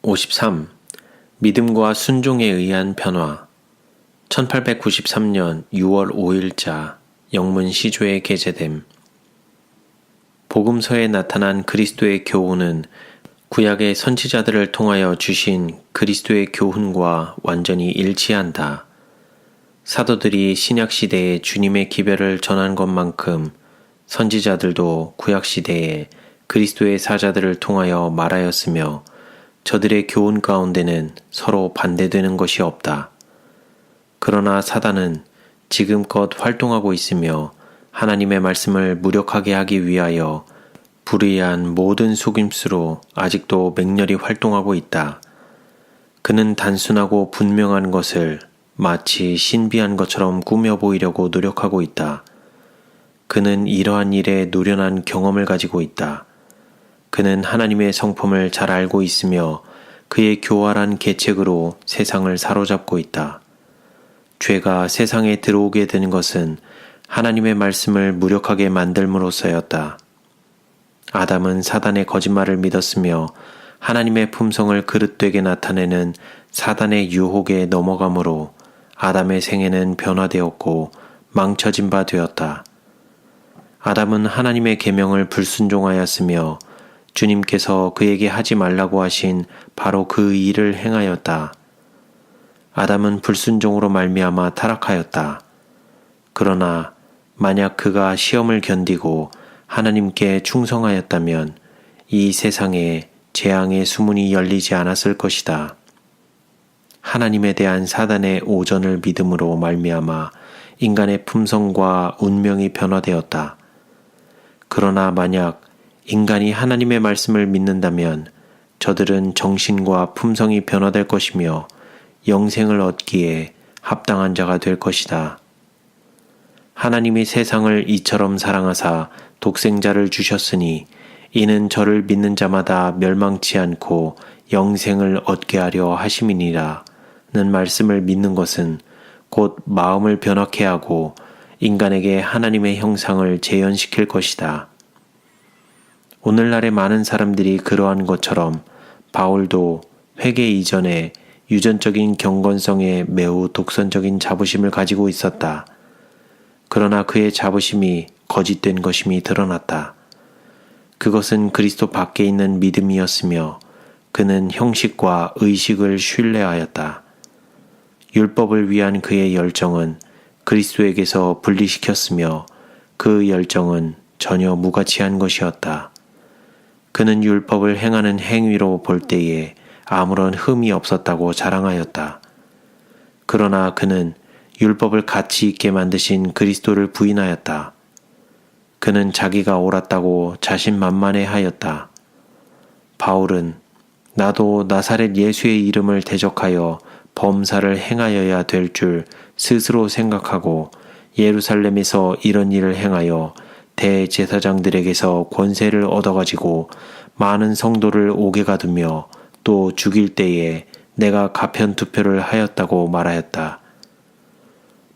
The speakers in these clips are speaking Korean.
53. 믿음과 순종에 의한 변화. 1893년 6월 5일자 영문 시조에 게재됨. 복음서에 나타난 그리스도의 교훈은 구약의 선지자들을 통하여 주신 그리스도의 교훈과 완전히 일치한다. 사도들이 신약시대에 주님의 기별을 전한 것만큼 선지자들도 구약시대에 그리스도의 사자들을 통하여 말하였으며 저들의 교훈 가운데는 서로 반대되는 것이 없다. 그러나 사단은 지금껏 활동하고 있으며 하나님의 말씀을 무력하게 하기 위하여 불의한 모든 속임수로 아직도 맹렬히 활동하고 있다. 그는 단순하고 분명한 것을 마치 신비한 것처럼 꾸며 보이려고 노력하고 있다. 그는 이러한 일에 노련한 경험을 가지고 있다. 그는 하나님의 성품을 잘 알고 있으며 그의 교활한 계책으로 세상을 사로잡고 있다. 죄가 세상에 들어오게 된 것은 하나님의 말씀을 무력하게 만들므로써였다. 아담은 사단의 거짓말을 믿었으며 하나님의 품성을 그릇되게 나타내는 사단의 유혹에 넘어가므로 아담의 생애는 변화되었고 망쳐진 바 되었다. 아담은 하나님의 계명을 불순종하였으며 주님께서 그에게 하지 말라고 하신 바로 그 일을 행하였다. 아담은 불순종으로 말미암아 타락하였다. 그러나 만약 그가 시험을 견디고 하나님께 충성하였다면 이 세상에 재앙의 수문이 열리지 않았을 것이다. 하나님에 대한 사단의 오전을 믿음으로 말미암아 인간의 품성과 운명이 변화되었다. 그러나 만약 인간이 하나님의 말씀을 믿는다면 저들은 정신과 품성이 변화될 것이며 영생을 얻기에 합당한 자가 될 것이다. 하나님이 세상을 이처럼 사랑하사 독생자를 주셨으니 이는 저를 믿는 자마다 멸망치 않고 영생을 얻게 하려 하심이니라 는 말씀을 믿는 것은 곧 마음을 변화케 하고 인간에게 하나님의 형상을 재현시킬 것이다. 오늘날의 많은 사람들이 그러한 것처럼 바울도 회개 이전에 유전적인 경건성에 매우 독선적인 자부심을 가지고 있었다. 그러나 그의 자부심이 거짓된 것임이 드러났다. 그것은 그리스도 밖에 있는 믿음이었으며 그는 형식과 의식을 신뢰하였다. 율법을 위한 그의 열정은 그리스도에게서 분리시켰으며 그 열정은 전혀 무가치한 것이었다. 그는 율법을 행하는 행위로 볼 때에 아무런 흠이 없었다고 자랑하였다. 그러나 그는 율법을 가치 있게 만드신 그리스도를 부인하였다. 그는 자기가 옳았다고 자신만만해하였다. 바울은 나도 나사렛 예수의 이름을 대적하여 범사를 행하여야 될 줄 스스로 생각하고 예루살렘에서 이런 일을 행하여 대제사장들에게서 권세를 얻어가지고 많은 성도를 옥에 가두며 또 죽일 때에 내가 가편투표를 하였다고 말하였다.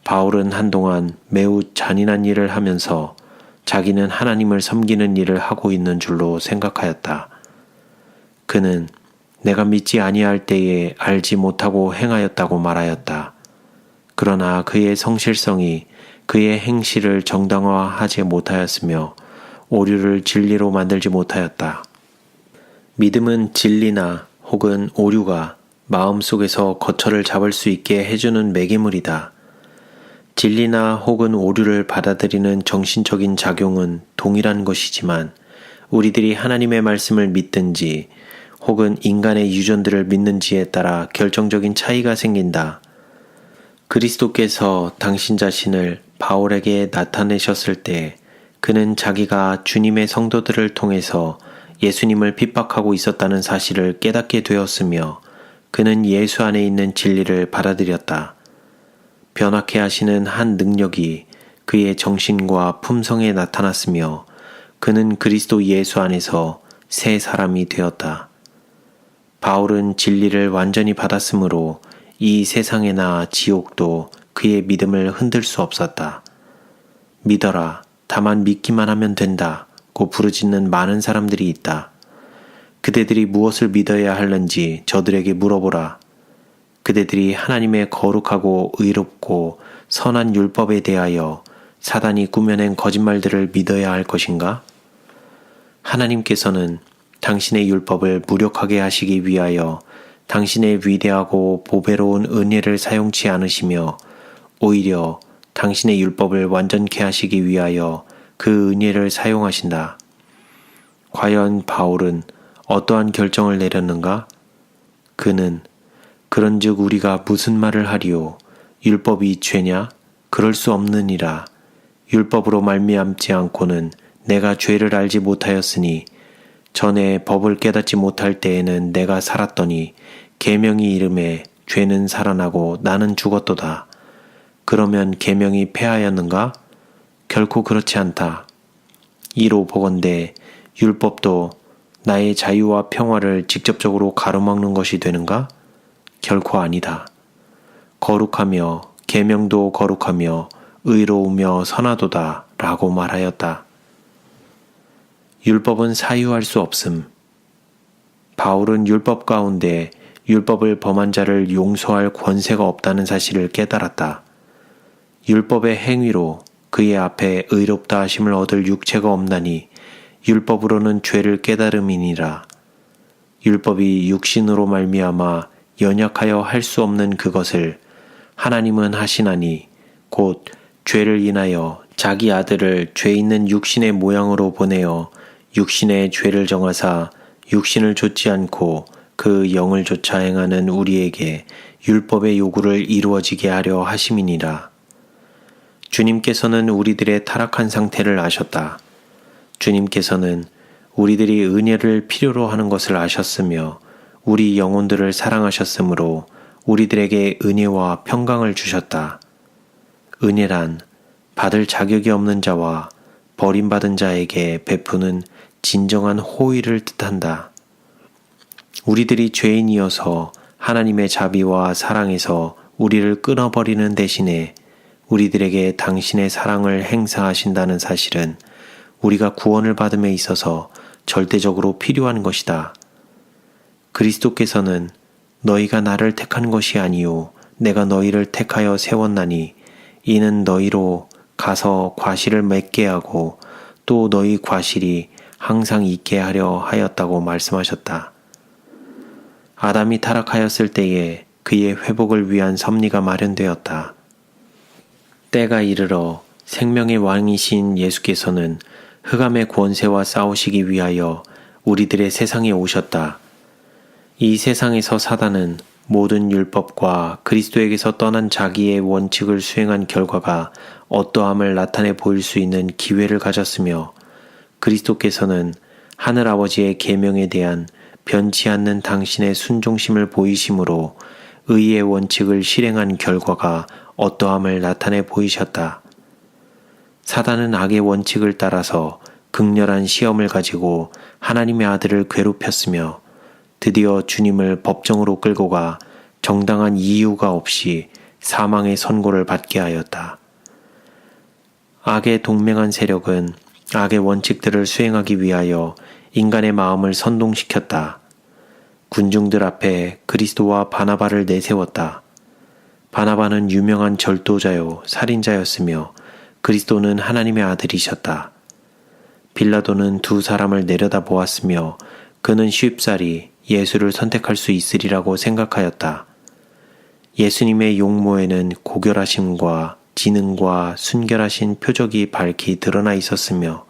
바울은 한동안 매우 잔인한 일을 하면서 자기는 하나님을 섬기는 일을 하고 있는 줄로 생각하였다. 그는 내가 믿지 아니할 때에 알지 못하고 행하였다고 말하였다. 그러나 그의 성실성이 그의 행실을 정당화하지 못하였으며 오류를 진리로 만들지 못하였다. 믿음은 진리나 혹은 오류가 마음속에서 거처를 잡을 수 있게 해주는 매개물이다. 진리나 혹은 오류를 받아들이는 정신적인 작용은 동일한 것이지만 우리들이 하나님의 말씀을 믿든지 혹은 인간의 유전들을 믿는지에 따라 결정적인 차이가 생긴다. 그리스도께서 당신 자신을 바울에게 나타내셨을 때 그는 자기가 주님의 성도들을 통해서 예수님을 핍박하고 있었다는 사실을 깨닫게 되었으며 그는 예수 안에 있는 진리를 받아들였다. 변화케 하시는 한 능력이 그의 정신과 품성에 나타났으며 그는 그리스도 예수 안에서 새 사람이 되었다. 바울은 진리를 완전히 받았으므로 이 세상에나 지옥도 그의 믿음을 흔들 수 없었다. 믿어라, 다만 믿기만 하면 된다고 부르짖는 많은 사람들이 있다. 그대들이 무엇을 믿어야 하는지 저들에게 물어보라. 그대들이 하나님의 거룩하고 의롭고 선한 율법에 대하여 사단이 꾸며낸 거짓말들을 믿어야 할 것인가? 하나님께서는 당신의 율법을 무력하게 하시기 위하여 당신의 위대하고 보배로운 은혜를 사용치 않으시며 오히려 당신의 율법을 완전케 하시기 위하여 그 은혜를 사용하신다. 과연 바울은 어떠한 결정을 내렸는가? 그는 그런즉 우리가 무슨 말을 하리요? 율법이 죄냐? 그럴 수 없느니라. 율법으로 말미암지 않고는 내가 죄를 알지 못하였으니 전에 법을 깨닫지 못할 때에는 내가 살았더니 계명이 이름에 죄는 살아나고 나는 죽었도다. 그러면 계명이 패하였는가? 결코 그렇지 않다. 이로 보건대 율법도 나의 자유와 평화를 직접적으로 가로막는 것이 되는가? 결코 아니다. 거룩하며 계명도 거룩하며 의로우며 선하도다 라고 말하였다. 율법은 사유할 수 없음. 바울은 율법 가운데 율법을 범한 자를 용서할 권세가 없다는 사실을 깨달았다. 율법의 행위로 그의 앞에 의롭다 하심을 얻을 육체가 없나니 율법으로는 죄를 깨달음이니라. 율법이 육신으로 말미암아 연약하여 할 수 없는 그것을 하나님은 하시나니 곧 죄를 인하여 자기 아들을 죄 있는 육신의 모양으로 보내어 육신의 죄를 정하사 육신을 좇지 않고 그 영을 좇아 행하는 우리에게 율법의 요구를 이루어지게 하려 하심이니라. 주님께서는 우리들의 타락한 상태를 아셨다. 주님께서는 우리들이 은혜를 필요로 하는 것을 아셨으며 우리 영혼들을 사랑하셨으므로 우리들에게 은혜와 평강을 주셨다. 은혜란 받을 자격이 없는 자와 버림받은 자에게 베푸는 진정한 호의를 뜻한다. 우리들이 죄인이어서 하나님의 자비와 사랑에서 우리를 끊어버리는 대신에 우리들에게 당신의 사랑을 행사하신다는 사실은 우리가 구원을 받음에 있어서 절대적으로 필요한 것이다. 그리스도께서는 너희가 나를 택한 것이 아니요 내가 너희를 택하여 세웠나니 이는 너희로 가서 과실을 맺게 하고 또 너희 과실이 항상 있게 하려 하였다고 말씀하셨다. 아담이 타락하였을 때에 그의 회복을 위한 섭리가 마련되었다. 때가 이르러 생명의 왕이신 예수께서는 흑암의 권세와 싸우시기 위하여 우리들의 세상에 오셨다. 이 세상에서 사단은 모든 율법과 그리스도에게서 떠난 자기의 원칙을 수행한 결과가 어떠함을 나타내 보일 수 있는 기회를 가졌으며 그리스도께서는 하늘아버지의 계명에 대한 변치 않는 당신의 순종심을 보이심으로 의의 원칙을 실행한 결과가 어떠함을 나타내 보이셨다. 사단은 악의 원칙을 따라서 극렬한 시험을 가지고 하나님의 아들을 괴롭혔으며 드디어 주님을 법정으로 끌고 가 정당한 이유가 없이 사망의 선고를 받게 하였다. 악의 동맹한 세력은 악의 원칙들을 수행하기 위하여 인간의 마음을 선동시켰다. 군중들 앞에 그리스도와 바나바를 내세웠다. 바나바는 유명한 절도자요 살인자였으며 그리스도는 하나님의 아들이셨다. 빌라도는 두 사람을 내려다보았으며 그는 쉽사리 예수를 선택할 수 있으리라고 생각하였다. 예수님의 용모에는 고결하심과 지능과 순결하신 표적이 밝히 드러나 있었으며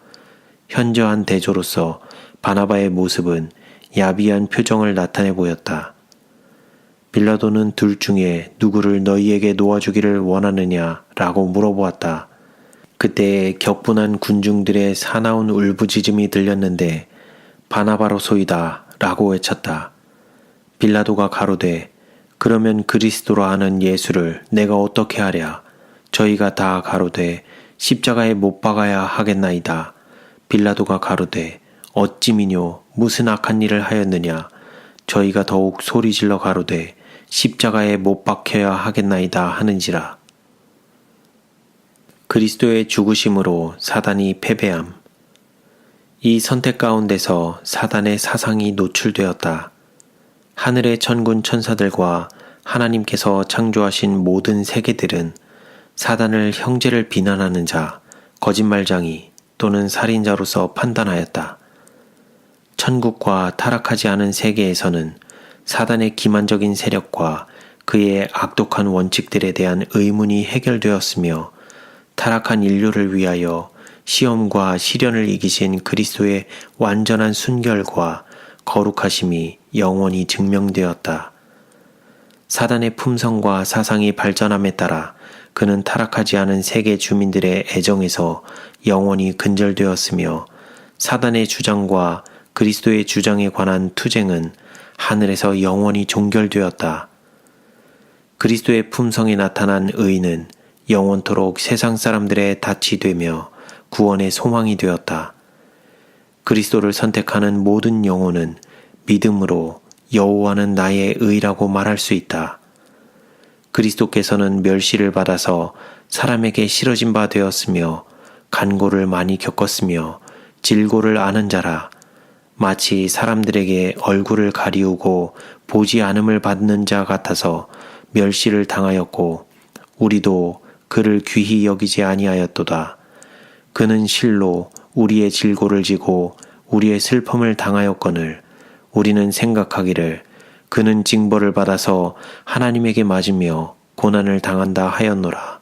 현저한 대조로서 바나바의 모습은 야비한 표정을 나타내 보였다. 빌라도는 둘 중에 누구를 너희에게 놓아주기를 원하느냐 라고 물어보았다. 그때에 격분한 군중들의 사나운 울부짖음이 들렸는데 바나바로소이다 라고 외쳤다. 빌라도가 가로되 그러면 그리스도라 하는 예수를 내가 어떻게 하랴? 저희가 다 가로되 십자가에 못 박아야 하겠나이다. 빌라도가 가로되 어찌미뇨 무슨 악한 일을 하였느냐? 저희가 더욱 소리질러 가로되 십자가에 못 박혀야 하겠나이다 하는지라. 그리스도의 죽으심으로 사단이 패배함. 이 선택 가운데서 사단의 사상이 노출되었다. 하늘의 천군 천사들과 하나님께서 창조하신 모든 세계들은 사단을 형제를 비난하는 자, 거짓말장이 또는 살인자로서 판단하였다. 천국과 타락하지 않은 세계에서는 사단의 기만적인 세력과 그의 악독한 원칙들에 대한 의문이 해결되었으며 타락한 인류를 위하여 시험과 시련을 이기신 그리스도의 완전한 순결과 거룩하심이 영원히 증명되었다. 사단의 품성과 사상이 발전함에 따라 그는 타락하지 않은 세계 주민들의 애정에서 영원히 근절되었으며 사단의 주장과 그리스도의 주장에 관한 투쟁은 하늘에서 영원히 종결되었다. 그리스도의 품성에 나타난 의인은 영원토록 세상 사람들의 닻이 되며 구원의 소망이 되었다. 그리스도를 선택하는 모든 영혼은 믿음으로 여호와는 나의 의라고 말할 수 있다. 그리스도께서는 멸시를 받아서 사람에게 싫어진 바 되었으며 간고를 많이 겪었으며 질고를 아는 자라 마치 사람들에게 얼굴을 가리우고 보지 않음을 받는 자 같아서 멸시를 당하였고 우리도 그를 귀히 여기지 아니하였도다. 그는 실로 우리의 질고를 지고 우리의 슬픔을 당하였거늘 우리는 생각하기를 그는 징벌을 받아서 하나님에게 맞으며 고난을 당한다 하였노라.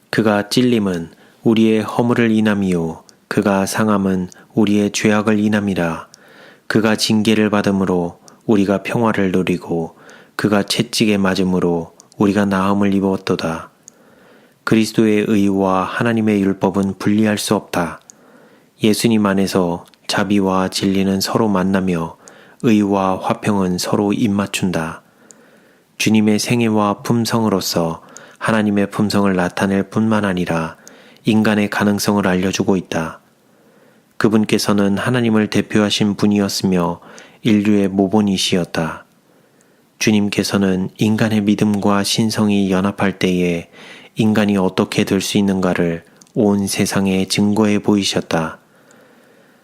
그가 찔림은 우리의 허물을 인함이요 그가 상함은 우리의 죄악을 인함이라. 그가 징계를 받음으로 우리가 평화를 누리고 그가 채찍에 맞음으로 우리가 나음을 입었도다. 그리스도의 의와 하나님의 율법은 분리할 수 없다. 예수님 안에서 자비와 진리는 서로 만나며 의와 화평은 서로 입맞춘다. 주님의 생애와 품성으로서 하나님의 품성을 나타낼 뿐만 아니라 인간의 가능성을 알려주고 있다. 그분께서는 하나님을 대표하신 분이었으며 인류의 모본이시였다. 주님께서는 인간의 믿음과 신성이 연합할 때에 인간이 어떻게 될 수 있는가를 온 세상에 증거해 보이셨다.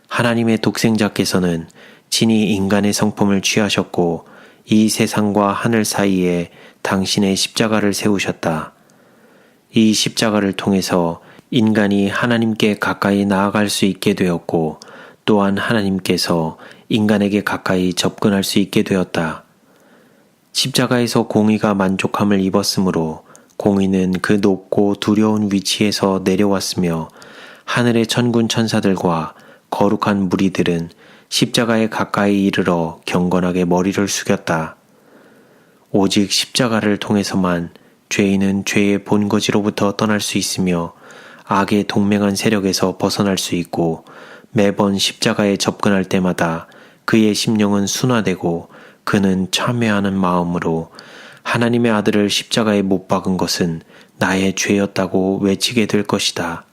하나님의 독생자께서는 친히 인간의 성품을 취하셨고 이 세상과 하늘 사이에 당신의 십자가를 세우셨다. 이 십자가를 통해서 인간이 하나님께 가까이 나아갈 수 있게 되었고 또한 하나님께서 인간에게 가까이 접근할 수 있게 되었다. 십자가에서 공의가 만족함을 입었으므로 공의는 그 높고 두려운 위치에서 내려왔으며 하늘의 천군 천사들과 거룩한 무리들은 십자가에 가까이 이르러 경건하게 머리를 숙였다. 오직 십자가를 통해서만 죄인은 죄의 본거지로부터 떠날 수 있으며 악의 동맹한 세력에서 벗어날 수 있고 매번 십자가에 접근할 때마다 그의 심령은 순화되고 그는 참회하는 마음으로 하나님의 아들을 십자가에 못 박은 것은 나의 죄였다고 외치게 될 것이다.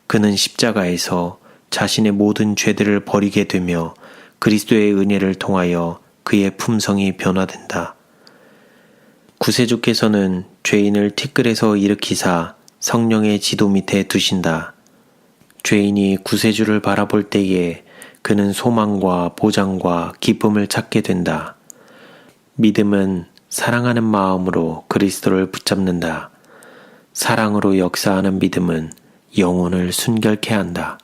그는 십자가에서 자신의 모든 죄들을 버리게 되며 그리스도의 은혜를 통하여 그의 품성이 변화된다. 구세주께서는 죄인을 티끌에서 일으키사 성령의 지도 밑에 두신다. 죄인이 구세주를 바라볼 때에 그는 소망과 보장과 기쁨을 찾게 된다. 믿음은 사랑하는 마음으로 그리스도를 붙잡는다. 사랑으로 역사하는 믿음은 영혼을 순결케 한다.